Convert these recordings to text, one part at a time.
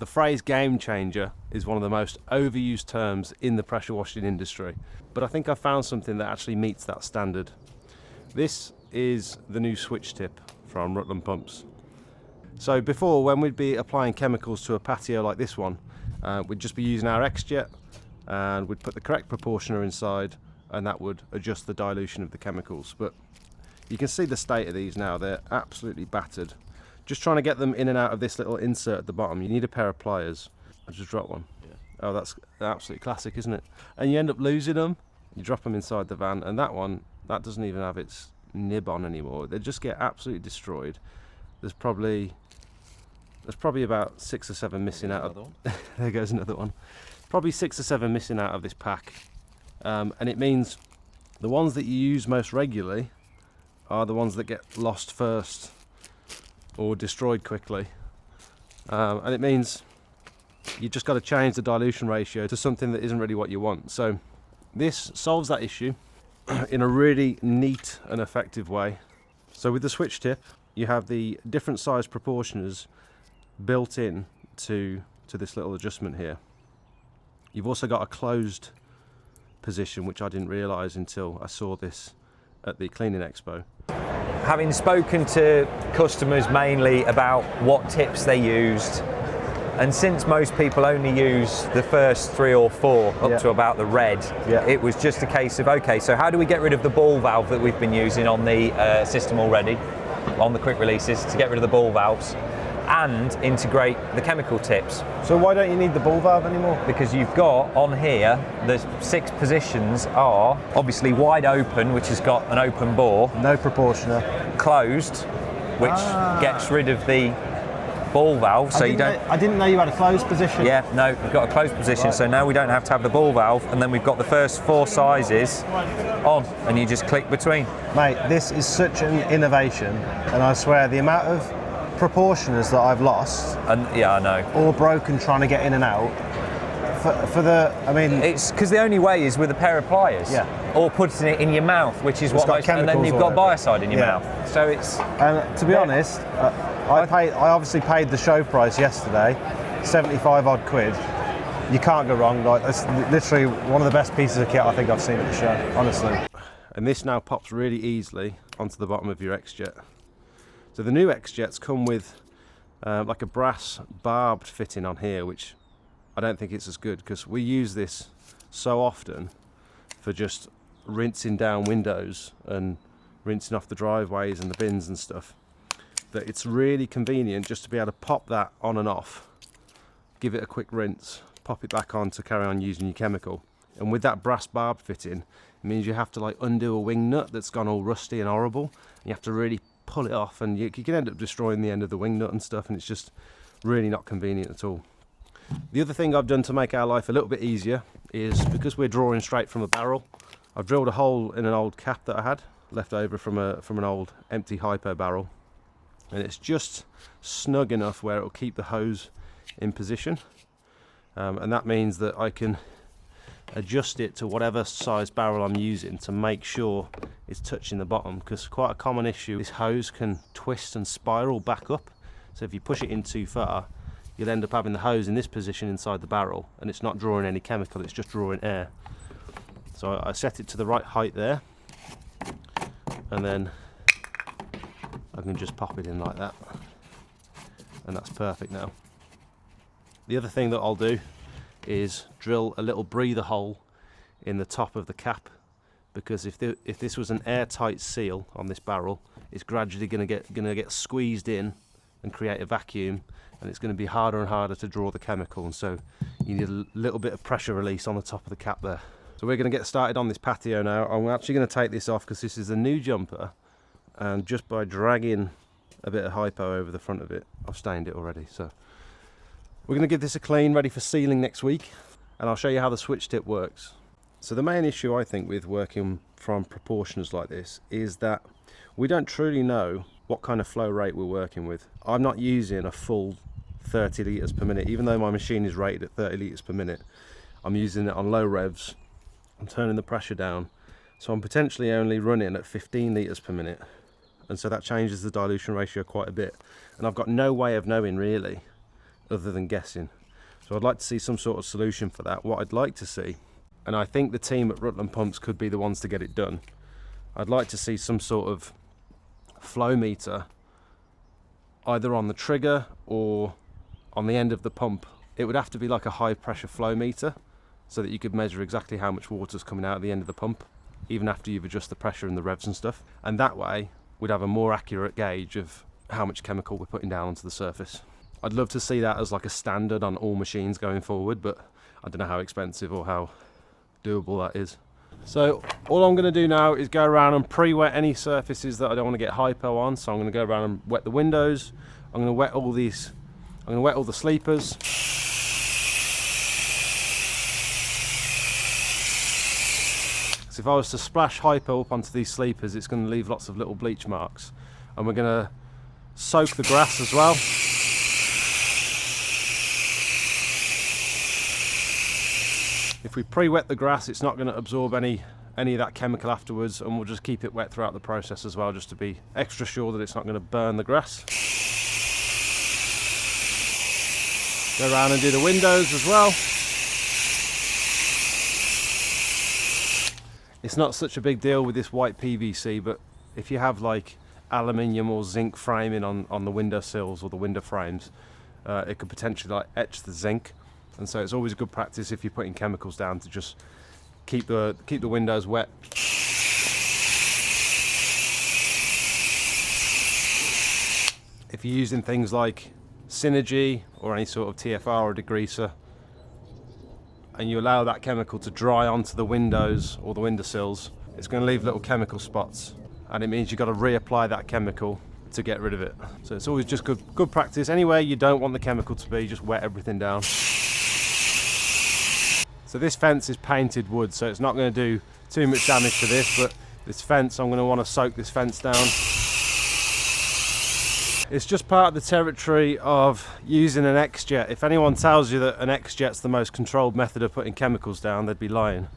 The phrase game changer is one of the most overused terms in the pressure washing industry, but I think I found something that actually meets that standard. This is the new switch tip from Rutland Pumps. So before, when we'd be applying chemicals to a patio like this one, we'd just be using our X-Jet and we'd put the correct proportioner inside and that would adjust the dilution of the chemicals. But you can see the state of these now, they're absolutely battered. Just trying to get them in and out of this little insert at the bottom, you need a pair of pliers. I just dropped one. Yeah. Oh, that's absolutely classic, isn't it? And you end up losing them, you drop them inside the van, and that one, that doesn't even have its nib on anymore. They just get absolutely destroyed. There's probably about 6 or 7 missing out of there goes another one. Probably 6 or 7 missing out of this pack. And it means the ones that you use most regularly are the ones that get lost first or destroyed quickly. And it means you've just got to change the dilution ratio to something that isn't really what you want. So this solves that issue in a really neat and effective way. So with the switch tip, you have the different size proportioners built in to this little adjustment here. You've also got a closed position, which I didn't realise until I saw this at the cleaning expo. Having spoken to customers mainly about what tips they used, and since most people only use the first 3 or 4 up to about the red, it was just a case of, okay, so how do we get rid of the ball valve that we've been using on the system already, on the quick releases, to get rid of the ball valves and integrate the chemical tips. So why don't you need the ball valve anymore? Because you've got on here, the 6 positions are obviously wide open, which has got an open bore. No proportioner. Closed, which gets rid of the ball valve, so you don't... I didn't know you had a closed position. Yeah, no, we've got a closed position, so now we don't have to have the ball valve, and then we've got the first 4 sizes on, and you just click between. Mate, this is such an innovation, and I swear the amount of proportioners that I've lost, and yeah, I know, or broken trying to get in and out. I mean, it's because the only way is with a pair of pliers, or putting it in your mouth, which is what most, and then you've got biocide in your mouth. So it's. And to be honest, I obviously paid the show price yesterday, 75 odd quid. You can't go wrong. Like, it's literally one of the best pieces of kit I think I've seen at the show, honestly. And this now pops really easily onto the bottom of your X-Jet. So the new X-Jets come with like a brass barbed fitting on here, which I don't think it's as good, because we use this so often for just rinsing down windows and rinsing off the driveways and the bins and stuff, that it's really convenient just to be able to pop that on and off, give it a quick rinse, pop it back on to carry on using your chemical. And with that brass barb fitting, it means you have to like undo a wing nut that's gone all rusty and horrible, and you have to really pull it off, and you can end up destroying the end of the wing nut and stuff, and it's just really not convenient at all. The other thing I've done to make our life a little bit easier is, because we're drawing straight from a barrel, I've drilled a hole in an old cap that I had left over from an old empty hypo barrel, and it's just snug enough where it'll keep the hose in position, and that means that I can adjust it to whatever size barrel I'm using to make sure it's touching the bottom, because quite a common issue, this hose can twist and spiral back up, so if you push it in too far, you'll end up having the hose in this position inside the barrel, and it's not drawing any chemical, it's just drawing air. So I set it to the right height there, and then I can just pop it in like that, and that's perfect now. The other thing that I'll do is drill a little breather hole in the top of the cap, because if this was an airtight seal on this barrel, it's gradually going to get squeezed in and create a vacuum, and it's going to be harder and harder to draw the chemical, and so you need a little bit of pressure release on the top of the cap there. So we're going to get started on this patio now. I'm actually going to take this off because this is a new jumper, and just by dragging a bit of hypo over the front of it, I've stained it already. So we're going to give this a clean, ready for sealing next week, and I'll show you how the switch tip works. So the main issue I think with working from proportioners like this is that we don't truly know what kind of flow rate we're working with. I'm not using a full 30 litres per minute, even though my machine is rated at 30 litres per minute. I'm using it on low revs, I'm turning the pressure down, so I'm potentially only running at 15 litres per minute, and so that changes the dilution ratio quite a bit, and I've got no way of knowing really other than guessing. So I'd like to see some sort of solution for that. What I'd like to see, and I think the team at Rutland Pumps could be the ones to get it done, I'd like to see some sort of flow meter either on the trigger or on the end of the pump. It would have to be like a high pressure flow meter so that you could measure exactly how much water's coming out at the end of the pump, even after you've adjusted the pressure and the revs and stuff. And that way we'd have a more accurate gauge of how much chemical we're putting down onto the surface. I'd love to see that as like a standard on all machines going forward, but I don't know how expensive or how doable that is. So all I'm going to do now is go around and pre-wet any surfaces that I don't want to get hypo on. So I'm going to go around and wet the windows. I'm going to wet all these. I'm going to wet all the sleepers. So if I was to splash hypo up onto these sleepers, it's going to leave lots of little bleach marks. And we're going to soak the grass as well. If we pre-wet the grass, it's not going to absorb any of that chemical afterwards, and we'll just keep it wet throughout the process as well, just to be extra sure that it's not going to burn the grass. Go around and do the windows as well. It's not such a big deal with this white PVC, but if you have like aluminium or zinc framing on the window sills or the window frames, it could potentially like etch the zinc. And so it's always a good practice if you're putting chemicals down to just keep the windows wet. If you're using things like Synergy or any sort of TFR or degreaser, and you allow that chemical to dry onto the windows or the windowsills, it's going to leave little chemical spots, and it means you've got to reapply that chemical to get rid of it. So it's always just good practice. Anywhere you don't want the chemical to be, just wet everything down. So this fence is painted wood, so it's not going to do too much damage to this, but this fence, I'm going to want to soak this fence down. It's just part of the territory of using an X-Jet. If anyone tells you that an X-Jet's the most controlled method of putting chemicals down, they'd be lying.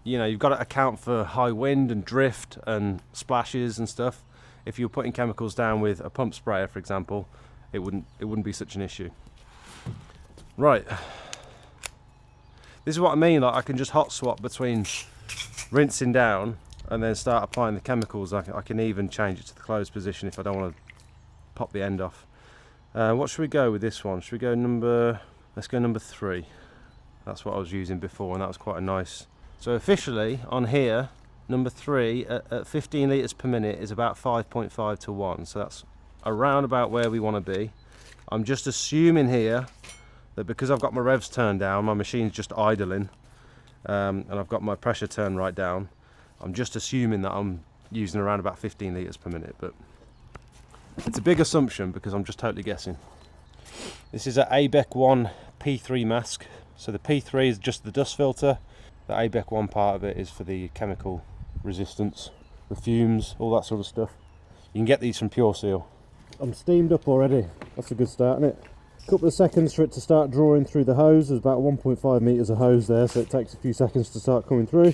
You know, you've got to account for high wind and drift and splashes and stuff. If you're putting chemicals down with a pump sprayer, for example, it wouldn't be such an issue. Right. This is what I mean, like I can just hot swap between rinsing down and then start applying the chemicals. I can even change it to the closed position if I don't want to pop the end off. What should we go with this one? Should we go let's go number 3. That's what I was using before, and that was quite a nice. So officially on here, number 3 at 15 litres per minute is about 5.5 to 1. So that's around about where we want to be. I'm just assuming here that because I've got my revs turned down, my machine's just idling, and I've got my pressure turned right down, I'm just assuming that I'm using around about 15 litres per minute, but it's a big assumption because I'm just totally guessing. This is an ABEC 1 P3 mask. So the P3 is just the dust filter. The ABEC 1 part of it is for the chemical resistance, the fumes, all that sort of stuff. You can get these from Pure Seal. I'm steamed up already. That's a good start, isn't it? A couple of seconds for it to start drawing through the hose. There's about 1.5 metres of hose there, so it takes a few seconds to start coming through.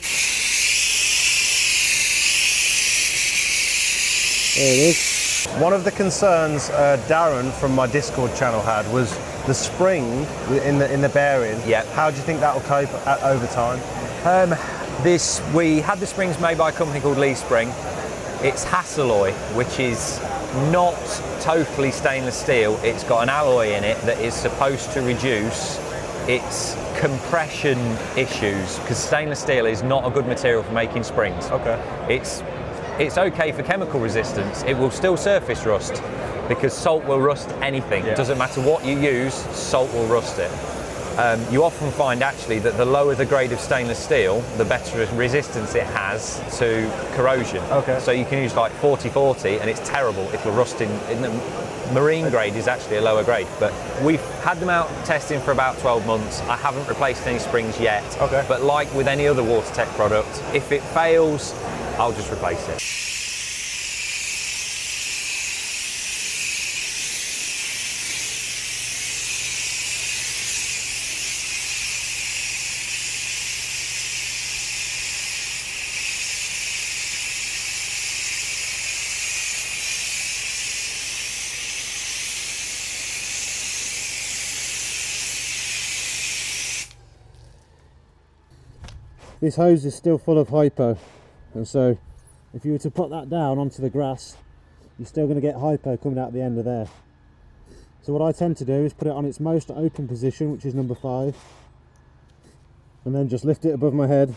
There it is. One of the concerns Darren from my Discord channel had was the spring in the bearing. Yeah. How do you think that will cope over time? We had the springs made by a company called Lee Spring. It's Hastelloy, which is not totally stainless steel. It's got an alloy in it that is supposed to reduce its compression issues, because stainless steel is not a good material for making springs. Okay. It's okay for chemical resistance. It will still surface rust because salt will rust anything. Yeah. It doesn't matter what you use, salt will rust it. You often find actually that the lower the grade of stainless steel, the better resistance it has to corrosion. Okay. So you can use like 40-40 and it's terrible if you're rusting. Marine grade is actually a lower grade, but we've had them out testing for about 12 months. I haven't replaced any springs yet. Okay. But like with any other WaterTech product, if it fails, I'll just replace it. this hose is still full of hypo, and so if you were to put that down onto the grass, you're still going to get hypo coming out the end of there. So what I tend to do is put it on its most open position, which is number 5, and then just lift it above my head,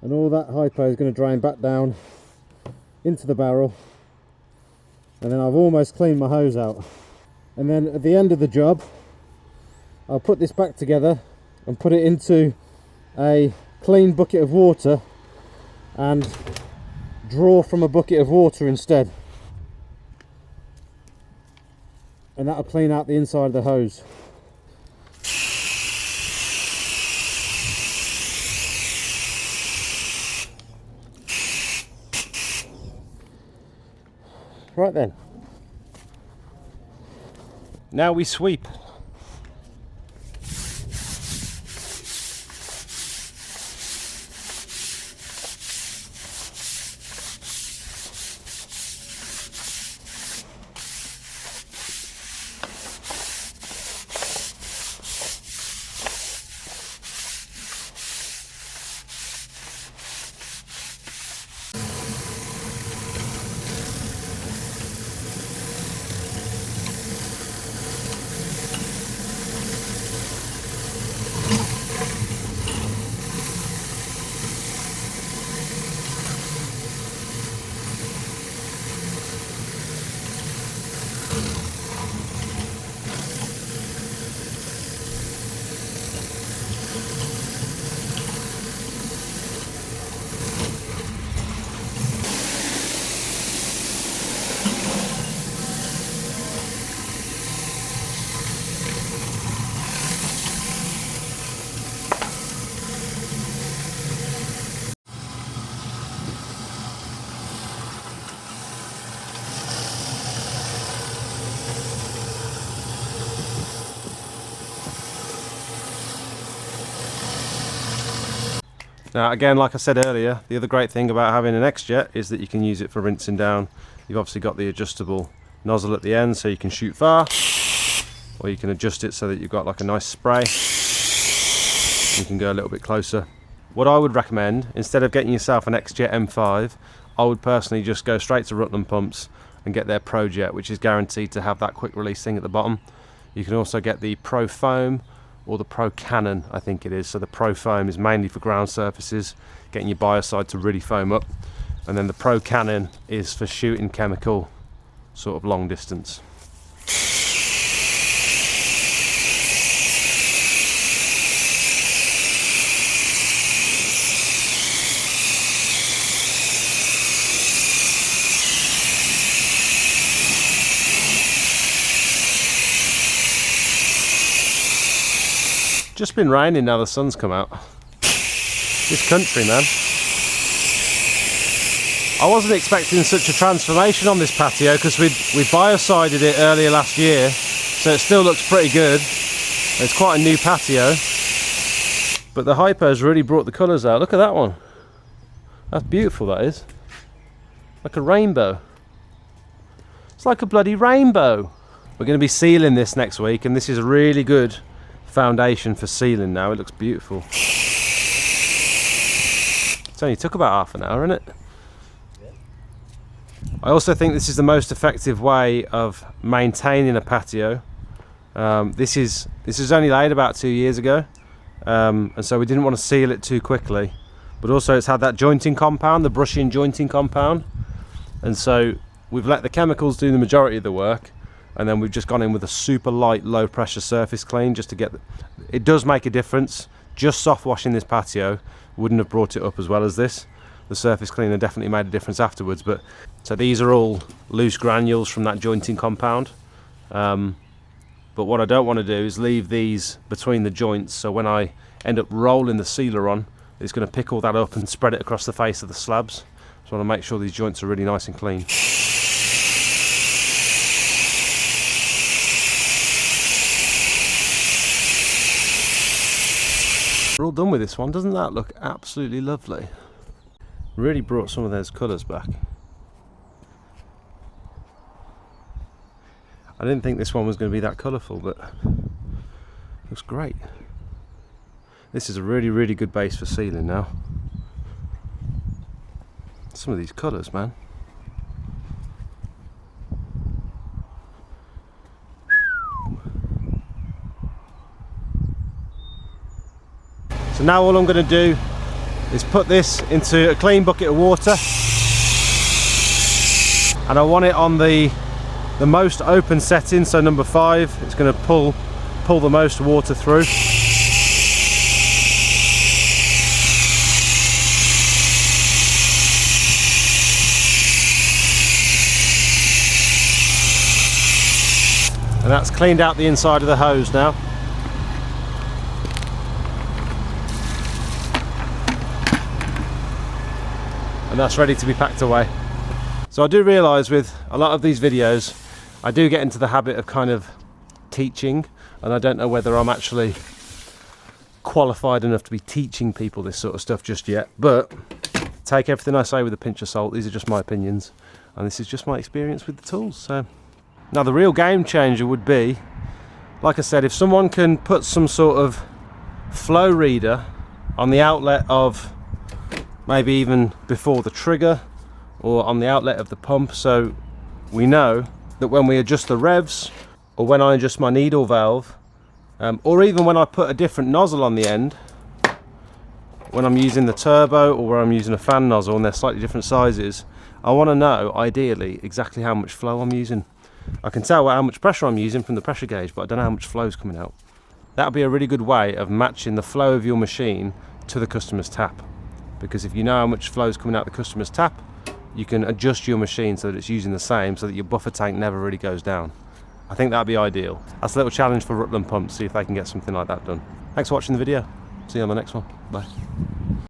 and all that hypo is going to drain back down into the barrel, and then I've almost cleaned my hose out. And then at the end of the job, I'll put this back together and put it into a clean bucket of water and draw from a bucket of water instead, and that'll clean out the inside of the hose. Right then, now we sweep. Now again, like I said earlier, the other great thing about having an X-Jet is that you can use it for rinsing down. You've obviously got the adjustable nozzle at the end so you can shoot far, or you can adjust it so that you've got like a nice spray. You can go a little bit closer. What I would recommend, instead of getting yourself an X-Jet M5, I would personally just go straight to Rutland Pumps and get their Pro Jet, which is guaranteed to have that quick release thing at the bottom. You can also get the Pro Foam or the Pro Cannon, I think it is. So the Pro Foam is mainly for ground surfaces, getting your biocide to really foam up, and then the Pro Cannon is for shooting chemical sort of long distance. Just been raining, now the sun's come out. This country, man. I wasn't expecting such a transformation on this patio because we biocided it earlier last year, so it still looks pretty good. It's quite a new patio, but the hypo's really brought the colours out. Look at that one. That's beautiful, that is. Like a rainbow. It's like a bloody rainbow. We're going to be sealing this next week, and this is a really good foundation for sealing now. It looks beautiful. It's only took about half an hour, isn't it? I also think this is the most effective way of maintaining a patio. This is only laid about 2 years ago, and so we didn't want to seal it too quickly, but also it's had that jointing compound, the brushing jointing compound, and so we've let the chemicals do the majority of the work, and then we've just gone in with a super light low pressure surface clean just to get it does make a difference. Just soft washing this patio wouldn't have brought it up as well as this. The surface cleaner definitely made a difference afterwards. But so these are all loose granules from that jointing compound, but what I don't want to do is leave these between the joints, so when I end up rolling the sealer on, it's going to pick all that up and spread it across the face of the slabs. So I want to make sure these joints are really nice and clean. We're all done with this one. Doesn't that look absolutely lovely? Really brought some of those colours back. I didn't think this one was going to be that colourful, but it looks great. This is a really, really good base for sealing now. Some of these colours, man. So now all I'm going to do is put this into a clean bucket of water, and I want it on the most open setting, so number 5. It's going to pull the most water through. And that's cleaned out the inside of the hose now. And that's ready to be packed away. So I do realise with a lot of these videos, I do get into the habit of kind of teaching, and I don't know whether I'm actually qualified enough to be teaching people this sort of stuff just yet, but take everything I say with a pinch of salt. These are just my opinions, and this is just my experience with the tools. So now the real game changer would be, like I said, if someone can put some sort of flow reader on the outlet of, maybe even before the trigger, or on the outlet of the pump, so we know that when we adjust the revs, or when I adjust my needle valve, or even when I put a different nozzle on the end, when I'm using the turbo or where I'm using a fan nozzle and they're slightly different sizes, I want to know ideally exactly how much flow I'm using. I can tell how much pressure I'm using from the pressure gauge, but I don't know how much flow is coming out. That would be a really good way of matching the flow of your machine to the customer's tap, because if you know how much flow is coming out the customer's tap, you can adjust your machine so that it's using the same, so that your buffer tank never really goes down. I think that'd be ideal. That's a little challenge for Rutland Pumps, see if they can get something like that done. Thanks for watching the video. See you on the next one. Bye.